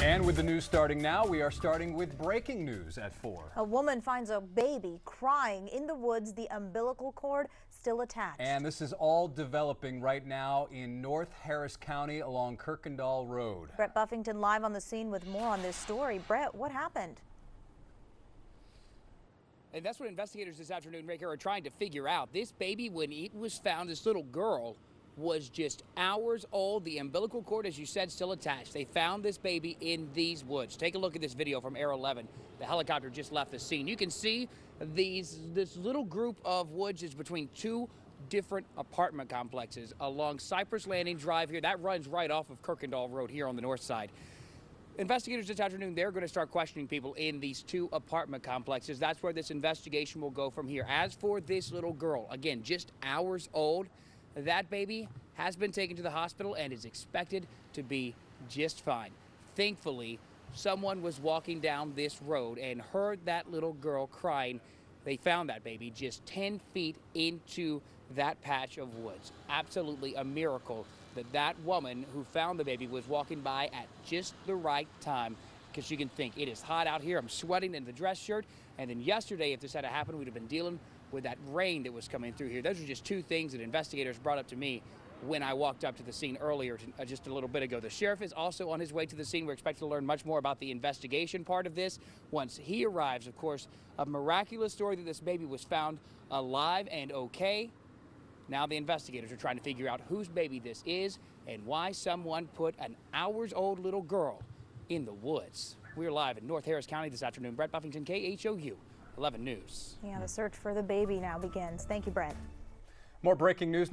And with the news starting now, we are starting with breaking news at 4. A woman finds a baby crying in the woods, the umbilical cord still attached. And this is all developing right now in North Harris County along Kirkendall Road. Brett Buffington live on the scene with more on this story. Brett, what happened? And that's what investigators this afternoon, Rick, are trying to figure out. This baby, when it was found, this little girl, was just hours old. The umbilical cord, as you said, still attached. They found this baby in these woods. Take a look at this video from Air 11. The helicopter just left the scene. You can see this little group of woods is between two different apartment complexes along Cypress Landing Drive here. That runs right off of Kirkendall Road here on the north side. Investigators this afternoon, they're going to start questioning people in these two apartment complexes. That's where this investigation will go from here. As for this little girl, again, just hours old, that baby has been taken to the hospital and is expected to be just fine. Thankfully, someone was walking down this road and heard that little girl crying. They found that baby just 10 feet into that patch of woods. Absolutely a miracle that that woman who found the baby was walking by at just the right time, because you can think it is hot out here. I'm sweating in the dress shirt. And then yesterday, if this had happened, we'd have been dealing with that rain that was coming through here. Those are just two things that investigators brought up to me when I walked up to the scene earlier, just a little bit ago. The sheriff is also on his way to the scene. We're expected to learn much more about the investigation part of this once he arrives. Of course, a miraculous story that this baby was found alive and okay. Now the investigators are trying to figure out whose baby this is and why someone put an hours-old little girl in the woods. We're live in North Harris County this afternoon. Brett Buffington, KHOU 11 News. Yeah, the search for the baby now begins. Thank you, Brett. More breaking news.